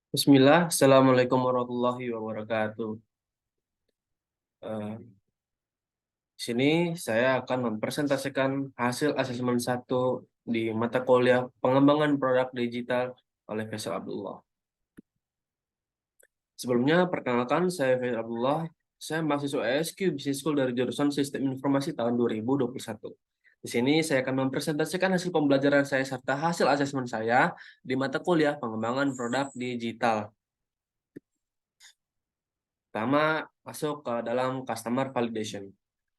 Bismillah, Assalamualaikum warahmatullahi wabarakatuh. Di sini saya akan mempresentasikan hasil asesmen satu di mata kuliah pengembangan produk digital oleh Faisal Abdullah. Sebelumnya, perkenalkan saya Faisal Abdullah. Saya mahasiswa ESQ Business School dari jurusan Sistem Informasi tahun 2021. Di sini saya akan mempresentasikan hasil pembelajaran saya serta hasil asesmen saya di mata kuliah pengembangan produk digital. Pertama, masuk ke dalam customer validation.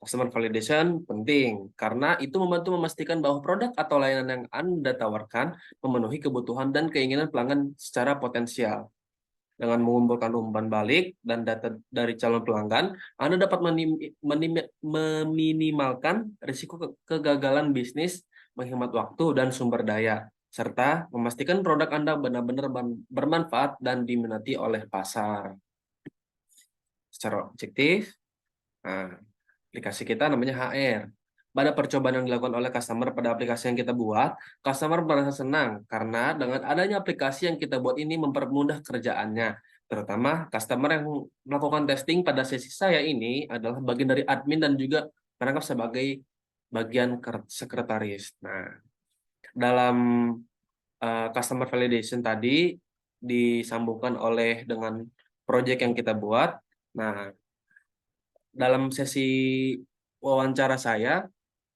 Customer validation penting karena itu membantu memastikan bahwa produk atau layanan yang Anda tawarkan memenuhi kebutuhan dan keinginan pelanggan secara potensial. Dengan mengumpulkan umpan balik dan data dari calon pelanggan, Anda dapat meminimalkan risiko kegagalan bisnis, menghemat waktu dan sumber daya, serta memastikan produk Anda benar-benar bermanfaat dan diminati oleh pasar. Secara objektif, nah, aplikasi kita namanya HR. Pada percobaan yang dilakukan oleh customer pada aplikasi yang kita buat, customer merasa senang karena dengan adanya aplikasi yang kita buat ini mempermudah kerjaannya. Terutama customer yang melakukan testing pada sesi saya ini adalah bagian dari admin dan juga merangkap sebagai bagian sekretaris. Nah, dalam customer validation tadi disambungkan oleh dengan project yang kita buat. Nah, dalam sesi wawancara saya,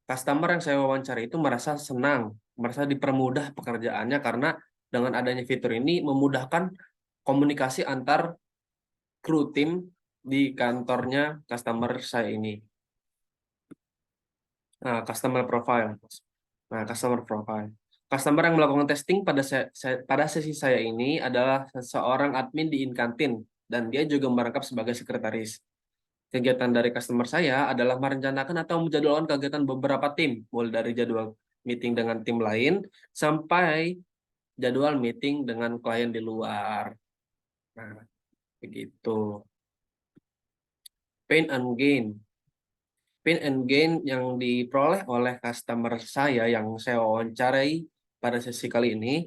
customer yang saya wawancara itu merasa senang, merasa dipermudah pekerjaannya karena dengan adanya fitur ini memudahkan komunikasi antar kru tim di kantornya customer saya ini. Nah, customer profile. Nah, customer profile. Customer yang melakukan testing pada sesi saya ini adalah seorang admin di Inkantin dan dia juga merangkap sebagai sekretaris. Kegiatan dari customer saya adalah merencanakan atau menjadwalkan kegiatan beberapa tim, mulai dari jadwal meeting dengan tim lain sampai jadwal meeting dengan klien di luar. Nah, begitu. Pain and gain. Pain and gain yang diperoleh oleh customer saya yang saya wawancarai pada sesi kali ini.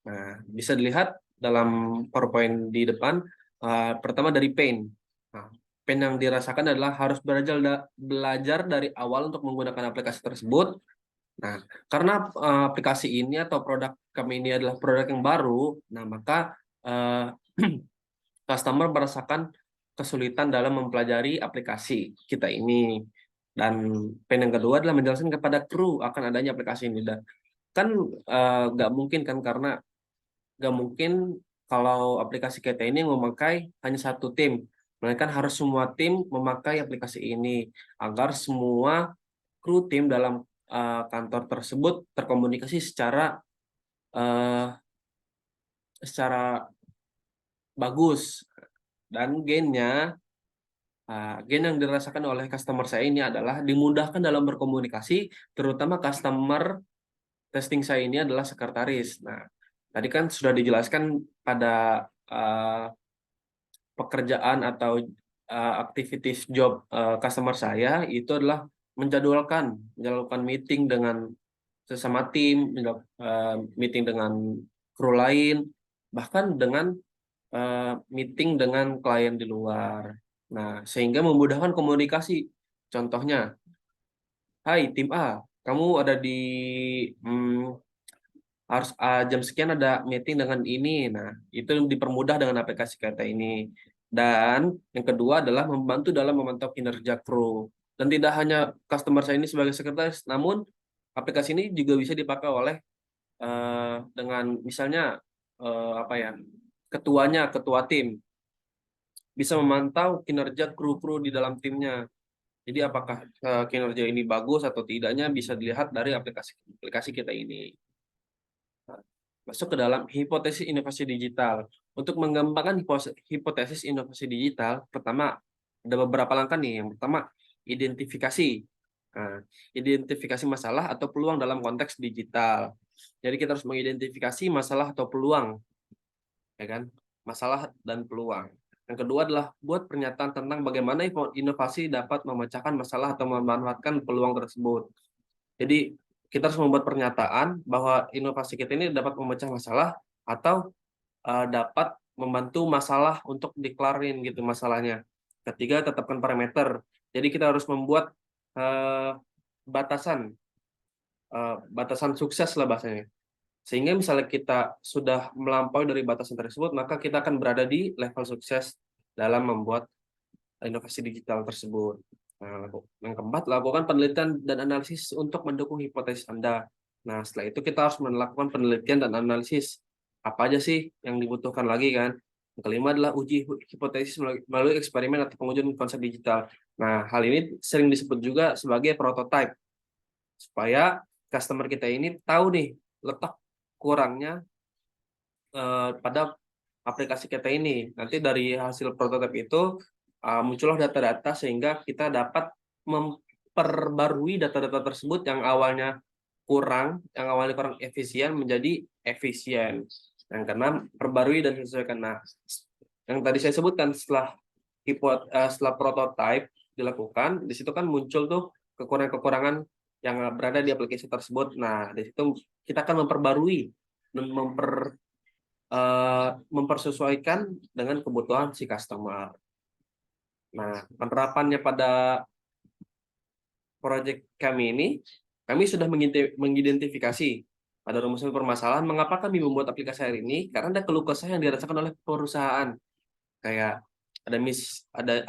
Nah, bisa dilihat dalam PowerPoint di depan. Pertama dari pain. Nah, pain yang dirasakan adalah harus belajar dari awal untuk menggunakan aplikasi tersebut. Nah, karena aplikasi ini atau produk kami ini adalah produk yang baru, nah maka uh, customer merasakan kesulitan dalam mempelajari aplikasi kita ini. Dan poin yang kedua adalah menjelaskan kepada kru akan adanya aplikasi ini. Dan kan nggak mungkin kan karena nggak mungkin kalau aplikasi kita ini memakai hanya satu tim, melainkan harus semua tim memakai aplikasi ini agar semua kru tim dalam kantor tersebut terkomunikasi uh, secara bagus dan gain yang dirasakan oleh customer saya ini adalah dimudahkan dalam berkomunikasi, terutama customer testing saya ini adalah sekretaris. Nah, tadi kan sudah dijelaskan pada pekerjaan atau activities job customer saya itu adalah menjadwalkan meeting dengan sesama tim, meeting dengan kru lain, bahkan dengan meeting dengan klien di luar. Nah, sehingga memudahkan komunikasi. Contohnya, hai tim A, kamu ada di hmm, harus jam sekian ada meeting dengan ini. Nah, itu dipermudah dengan aplikasi kita ini. Dan yang kedua adalah membantu dalam memantau kinerja kru. Dan tidak hanya customer saya ini sebagai sekretaris, namun aplikasi ini juga bisa dipakai oleh dengan misalnya apa ya, ketua tim bisa memantau kinerja kru-kru di dalam timnya. Jadi apakah kinerja ini bagus atau tidaknya bisa dilihat dari aplikasi kita ini. Nah, masuk ke dalam hipotesis inovasi digital. Untuk mengembangkan hipotesis inovasi digital, pertama ada beberapa langkah nih. Yang pertama, identifikasi. Nah, identifikasi masalah atau peluang dalam konteks digital. Jadi kita harus mengidentifikasi masalah atau peluang, ya kan? Masalah dan peluang. Yang kedua adalah buat pernyataan tentang bagaimana inovasi dapat memecahkan masalah atau memanfaatkan peluang tersebut. Jadi kita harus membuat pernyataan bahwa inovasi kita ini dapat memecah masalah atau dapat membantu masalah untuk dikelarin gitu masalahnya. Ketiga, tetapkan parameter. Jadi kita harus membuat eh, batasan batasan sukses lah bahasanya. Sehingga misalnya kita sudah melampaui dari batasan tersebut, maka kita akan berada di level sukses dalam membuat inovasi digital tersebut. Nah, yang keempat, lakukan penelitian dan analisis untuk mendukung hipotesis Anda. Nah, setelah itu kita harus melakukan penelitian dan analisis. Apa aja sih yang dibutuhkan lagi kan? Yang kelima adalah uji hipotesis melalui eksperimen atau pengujian konsep digital. Nah, hal ini sering disebut juga sebagai prototype, supaya customer kita ini tahu nih letak kurangnya pada aplikasi kita ini. Nanti dari hasil prototipe itu muncullah data-data sehingga kita dapat memperbarui data-data tersebut yang awalnya kurang efisien menjadi efisien. Yang keenam, perbarui dan sesuaikan. Nah, yang tadi saya sebutkan setelah prototype dilakukan, di situ kan muncul tuh kekurangan-kekurangan yang berada di aplikasi tersebut. Nah, di situ kita akan memperbarui dan mempersesuaikan dengan kebutuhan si customer. Nah, penerapannya pada proyek kami ini, kami sudah mengidentifikasi pada rumus permasalahan mengapa kami membuat aplikasi hari ini, karena ada keluh kesah yang dirasakan oleh perusahaan, kayak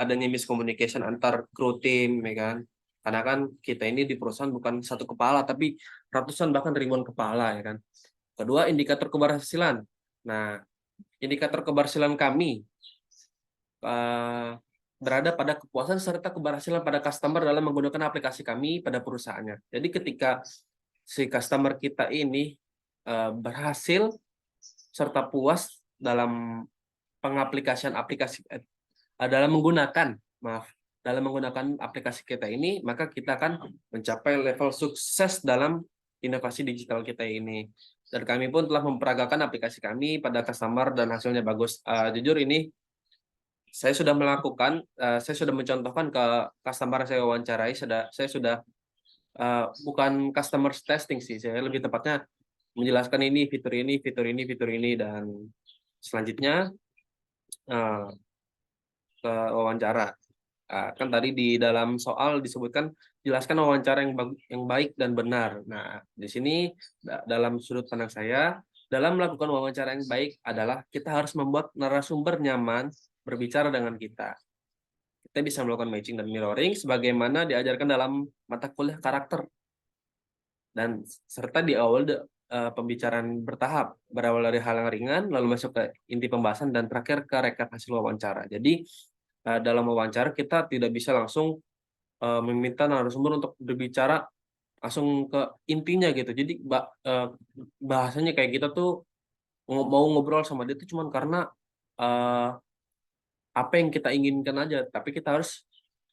adanya miscommunication antar kru tim, ya kan? Karena kan kita ini di perusahaan bukan satu kepala, tapi ratusan bahkan ribuan kepala, ya kan? Kedua, indikator keberhasilan. Nah, indikator keberhasilan kami eh, berada pada kepuasan serta keberhasilan pada customer dalam menggunakan aplikasi kami pada perusahaannya. Jadi ketika si customer kita ini berhasil serta puas dalam pengaplikasian aplikasi dalam menggunakan maaf dalam menggunakan aplikasi kita ini, maka kita akan mencapai level sukses dalam inovasi digital kita ini. Dan kami pun telah memperagakan aplikasi kami pada customer dan hasilnya bagus. Jujur ini saya sudah mencontohkan ke customer yang saya wawancarai. Saya sudah bukan customer testing sih, saya lebih tepatnya menjelaskan ini, fitur ini, fitur ini, fitur ini, dan selanjutnya uh, ke wawancara. Kan tadi di dalam soal disebutkan jelaskan wawancara yang baik dan benar. Nah, di sini dalam sudut pandang saya, dalam melakukan wawancara yang baik adalah kita harus membuat narasumber nyaman berbicara dengan kita. Kita bisa melakukan matching dan mirroring sebagaimana diajarkan dalam mata kuliah karakter, dan serta di awal pembicaraan bertahap, berawal dari hal yang ringan lalu masuk ke inti pembahasan dan terakhir ke rekap hasil wawancara. Jadi dalam wawancara kita tidak bisa langsung meminta narasumber untuk berbicara langsung ke intinya gitu. Jadi bahasanya kayak kita tuh mau ngobrol sama dia tuh cuman karena uh, apa yang kita inginkan aja, tapi kita harus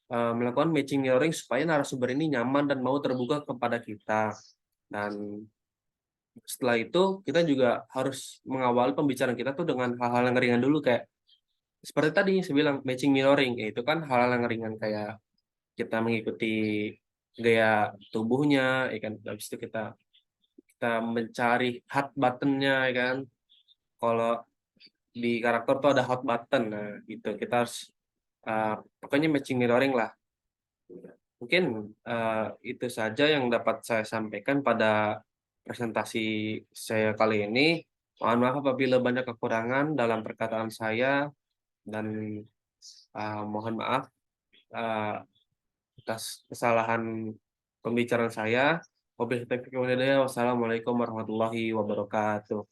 melakukan matching mirroring supaya narasumber ini nyaman dan mau terbuka kepada kita. Dan setelah itu kita juga harus mengawali pembicaraan kita tuh dengan hal-hal yang ringan dulu, kayak seperti tadi saya bilang matching mirroring, itu kan hal-hal yang ringan kayak kita mengikuti gaya tubuhnya, ya kan. Habis itu kita kita mencari hot buttonnya, ya kan. Kalau di karakter tuh ada hot button, nah itu kita harus pokoknya matching mirroring lah. Mungkin itu saja yang dapat saya sampaikan pada presentasi saya kali ini. Mohon maaf apabila banyak kekurangan dalam perkataan saya, dan mohon maaf uh, atas kesalahan pembicaraan saya. Wabillahi taufiq wal hidayah. Wassalamualaikum warahmatullahi wabarakatuh.